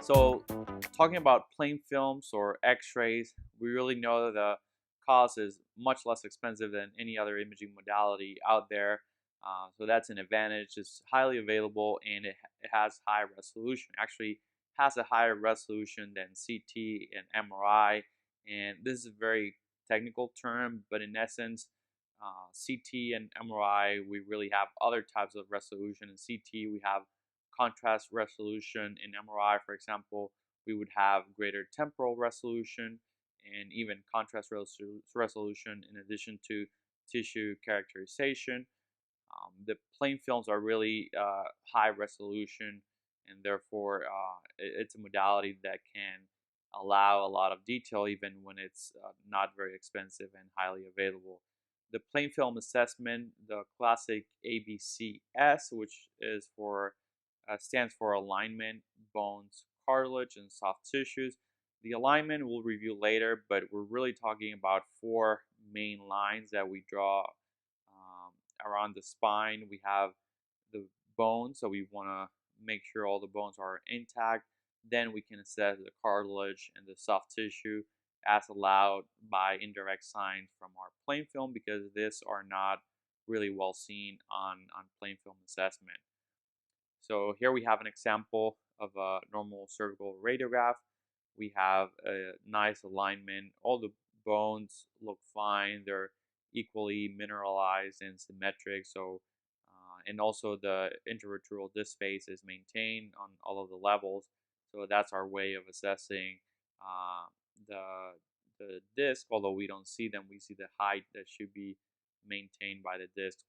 So, talking about plain films or X-rays, we really know that the cost is much less expensive than any other imaging modality out there. So that's an advantage. It's highly available and it has high resolution. Actually, has a higher resolution than CT and MRI. And this is a very technical term, but in essence, CT and MRI, we really have other types of resolution. In CT, we have contrast resolution. In MRI, for example, we would have greater temporal resolution and even contrast resolution in addition to tissue characterization. The plain films are really high resolution, and therefore it's a modality that can allow a lot of detail even when it's not very expensive and highly available. The plain film assessment, the classic ABCS, which is for stands for alignment, bones, cartilage, and soft tissues. The alignment we'll review later, but we're really talking about four main lines that we draw around the spine. We have the bones, so we want to make sure all the bones are intact. Then we can assess the cartilage and the soft tissue as allowed by indirect signs from our plain film because these are not really well seen on plain film assessment. So here we have an example of a normal cervical radiograph. We have a nice alignment. All the bones look fine. They're equally mineralized and symmetric. So, and also the intervertebral disc space is maintained on all of the levels. So that's our way of assessing uh, the the disc. Although we don't see them, we see the height that should be maintained by the disc.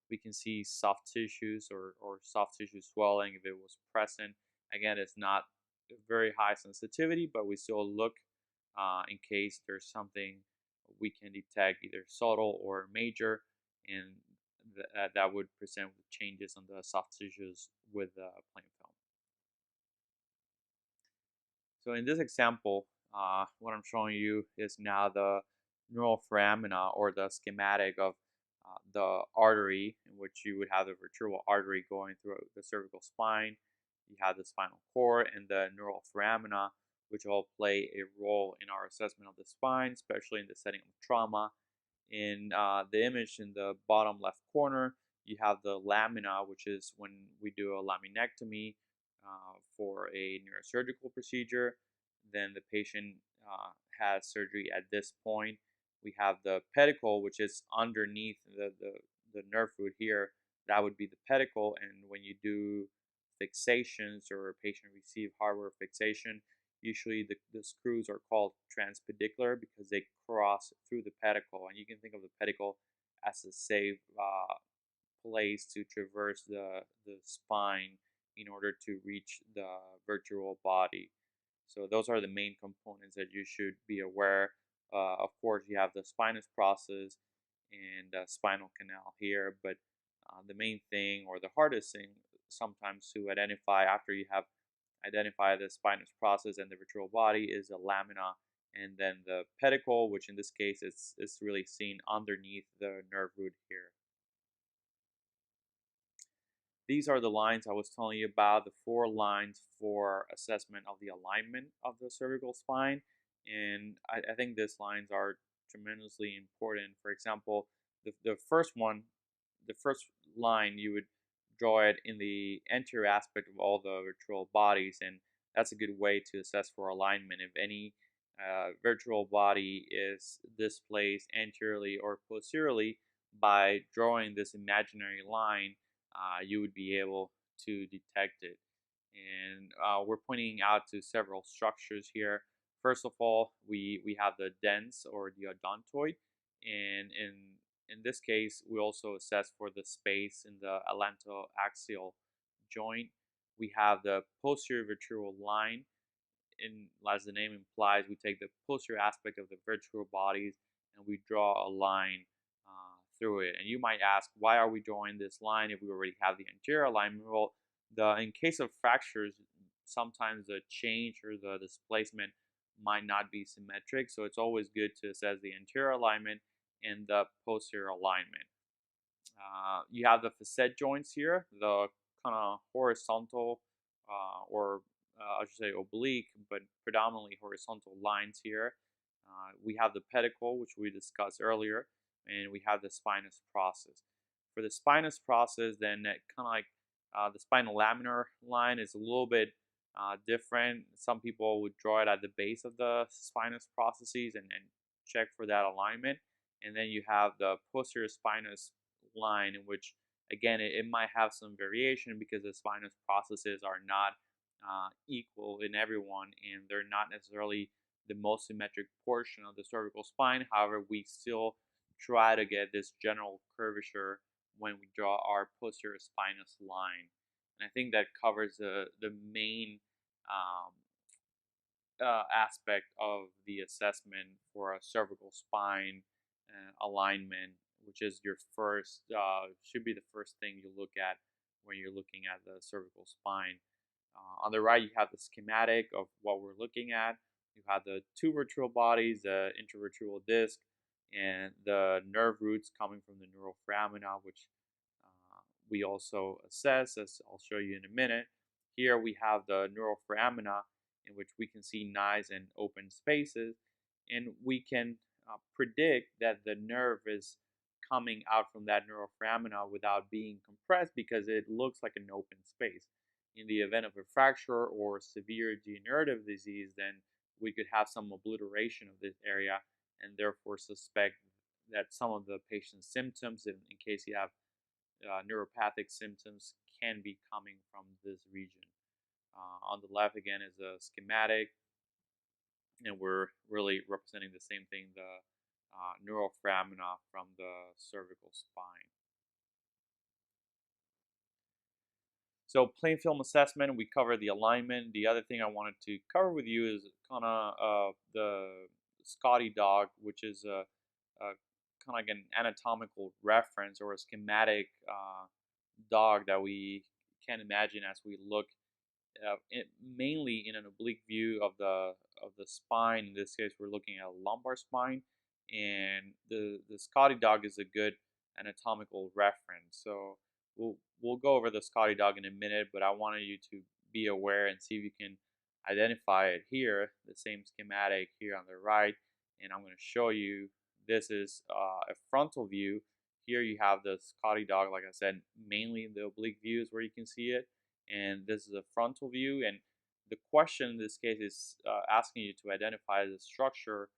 We can see soft tissues or soft tissue swelling if it was present. Again, it's not very high sensitivity, but we still look in case there's something we can detect either subtle or major, and that would present with changes on the soft tissues with the plain film. So in this example, what I'm showing you is now the neural foramina or the schematic of the artery in which you would have the vertebral artery going through the cervical spine. You have the spinal cord and the neural foramina, which all play a role in our assessment of the spine, especially in the setting of trauma. In the image in the bottom left corner, you have the lamina, which is when we do a laminectomy for a neurosurgical procedure. Then the patient has surgery at this point. We have the pedicle, which is underneath the nerve root here. That would be the pedicle. And when you do fixations or a patient receive hardware fixation, usually the screws are called transpedicular because they cross through the pedicle. And you can think of the pedicle as a safe place to traverse the spine in order to reach the vertebral body. So those are the main components that you should be aware. Of course, you have the spinous process and the spinal canal here, but the main thing or the hardest thing sometimes to identify after you have identified the spinous process and the vertebral body is the lamina and then the pedicle, which in this case is really seen underneath the nerve root here. These are the lines I was telling you about, the four lines for assessment of the alignment of the cervical spine. And I think these lines are tremendously important. For example, the first one, the first line, you would draw it in the anterior aspect of all the vertebral bodies. And that's a good way to assess for alignment. If any vertebral body is displaced anteriorly or posteriorly, by drawing this imaginary line, you would be able to detect it. And we're pointing out to several structures here. First of all, we have the dens or the odontoid, and in this case, we also assess for the space in the allantoaxial joint. We have the posterior vertebral line. As the name implies, we take the posterior aspect of the vertebral bodies and we draw a line through it. And you might ask, why are we drawing this line if we already have the anterior alignment? Well, in case of fractures, sometimes the change or the displacement might not be symmetric. So it's always good to assess the anterior alignment and the posterior alignment. You have the facet joints here, the kind of horizontal or I should say oblique, but predominantly horizontal lines here. We have the pedicle, which we discussed earlier, and we have the spinous process. For the spinous process, then kind of like the spinal laminar line is a little bit different. Some people would draw it at the base of the spinous processes and check for that alignment. And then you have the posterior spinous line, in which again it might have some variation because the spinous processes are not equal in everyone, and they're not necessarily the most symmetric portion of the cervical spine. However, we still try to get this general curvature when we draw our posterior spinous line. And I think that covers the main um, aspect of the assessment for a cervical spine alignment, which is your first, should be the first thing you look at when you're looking at the cervical spine. On the right, you have the schematic of what we're looking at. You have the two vertebral bodies, the intervertebral disc, and the nerve roots coming from the neural foramina, which we also assess, as I'll show you in a minute. Here we have the neural foramina, in which we can see nice and open spaces, and we can predict that the nerve is coming out from that neural foramina without being compressed because it looks like an open space. In the event of a fracture or severe degenerative disease, then we could have some obliteration of this area and therefore suspect that some of the patient's symptoms, in case you have neuropathic symptoms, can be coming from this region. On the left, again, is a schematic, and we're really representing the same thing, the neural foramina from the cervical spine. So plain film assessment, we covered the alignment. The other thing I wanted to cover with you is kind of the Scotty dog, which is a kind of like an anatomical reference or a schematic dog that we can imagine as we look mainly in an oblique view of the spine. In this case, we're looking at a lumbar spine, and the Scotty dog is a good anatomical reference. So we'll go over the Scotty dog in a minute, but I wanted you to be aware and see if you can identify it here. The same schematic here on the right, and I'm going to show you. This is a frontal view. Here you have the Scotty dog, like I said, mainly in the oblique views where you can see it, and this is a frontal view. And the question in this case is asking you to identify the structure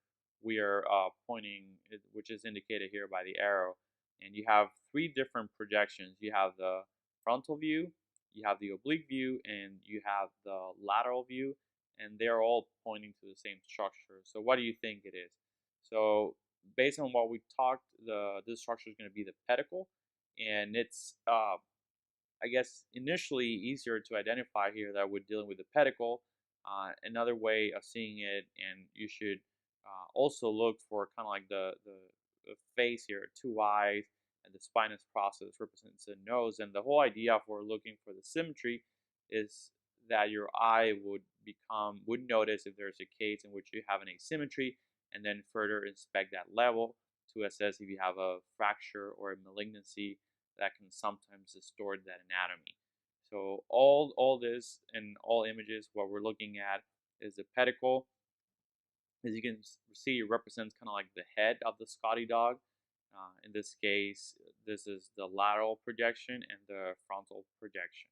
we are pointing, which is indicated here by the arrow. And you have three different projections. You have the frontal view, you have the oblique view, and you have the lateral view, and they're all pointing to the same structure. So what do you think it is? So based on what we talked, this structure is going to be the pedicle, and it's I guess initially easier to identify here that we're dealing with the pedicle. Another way of seeing it, and you should also look for kind of like the face here, two eyes, and the spinous process represents the nose. And the whole idea for looking for the symmetry is that your eye would notice if there's a case in which you have an asymmetry, and then further inspect that level to assess if you have a fracture or a malignancy that can sometimes distort that anatomy. So all this and all images, what we're looking at is the pedicle. As you can see, it represents kind of like the head of the Scotty dog. In this case, this is the lateral projection and the frontal projection.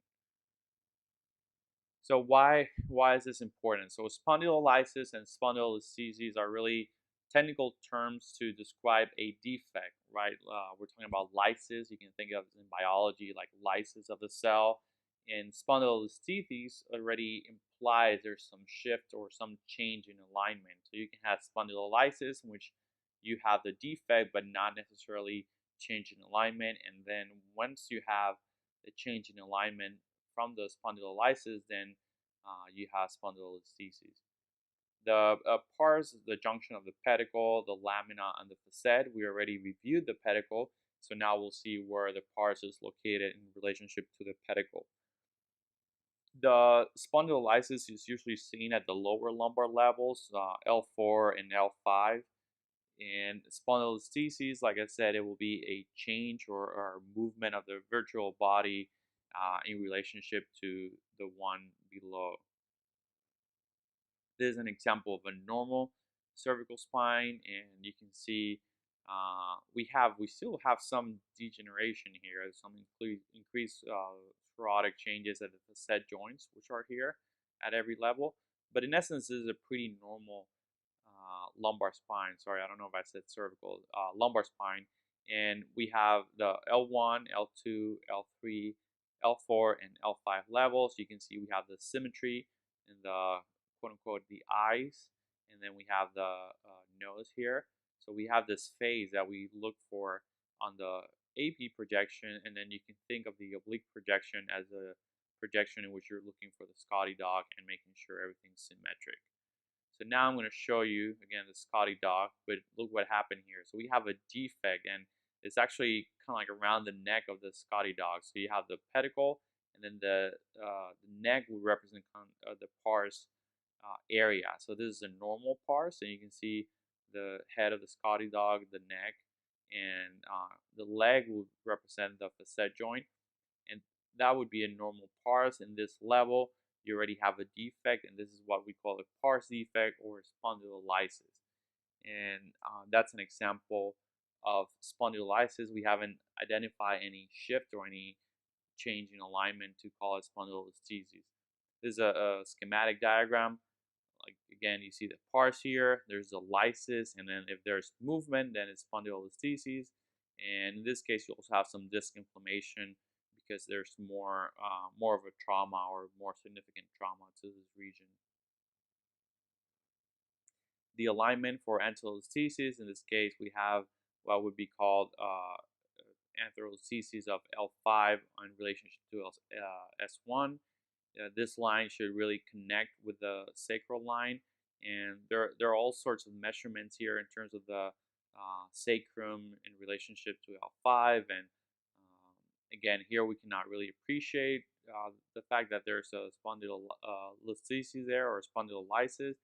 So why is this important? So spondylolysis and spondylolisthesis are really technical terms to describe a defect, right? We're talking about lysis. You can think of it in biology like lysis of the cell. And spondylolisthesis already implies there's some shift or some change in alignment. So you can have spondylolysis, in which you have the defect but not necessarily change in alignment. And then once you have the change in alignment from the spondylolysis, then you have spondylolisthesis. The pars, the junction of the pedicle, the lamina, and the facet, we already reviewed the pedicle, so now we'll see where the pars is located in relationship to the pedicle. The spondylolysis is usually seen at the lower lumbar levels, L4 and L5. And spondylolisthesis, like I said, it will be a change or movement of the vertebral body in relationship to the one below. This is an example of a normal cervical spine, and you can see we still have some degeneration here, some increased sclerotic changes at the facet joints, which are here at every level. But in essence, this is a pretty normal lumbar spine. Sorry, I don't know if I said cervical. Lumbar spine, and we have the L1, L2, L3, L4, and L5 levels. You can see we have the symmetry in the quote unquote the eyes, and then we have the nose here. So we have this phase that we look for on the AP projection, and then you can think of the oblique projection as a projection in which you're looking for the Scotty dog and making sure everything's symmetric. So now I'm going to show you again the Scotty dog, but look what happened here. So we have a defect, and it's actually kind of like around the neck of the Scotty dog. So you have the pedicle, and then the neck would represent the pars area. So this is a normal pars, and you can see the head of the Scotty dog, the neck, and the leg would represent the facet joint, and that would be a normal pars. In this level, you already have a defect, and this is what we call a pars defect or spondylolysis. And that's an example of spondylolysis. We haven't identified any shift or any change in alignment to call it spondylolisthesis. This is a schematic diagram. Like again, you see the pars here, there's a lysis, and then if there's movement, then it's spondylolisthesis. And in this case, you also have some disc inflammation because there's more of a trauma or more significant trauma to this region. The alignment for ankylolisthesis, in this case, we have what would be called ankylolisthesis of L5 in relationship to S1. This line should really connect with the sacral line, and there are all sorts of measurements here in terms of the sacrum in relationship to L5, and again here we cannot really appreciate the fact that there's a spondylolisthesis there or spondylolysis,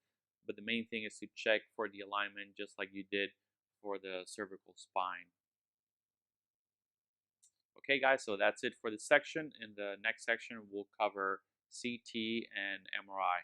but the main thing is to check for the alignment just like you did for the cervical spine. Okay guys, so that's it for this section. In the next section we'll cover CT and MRI.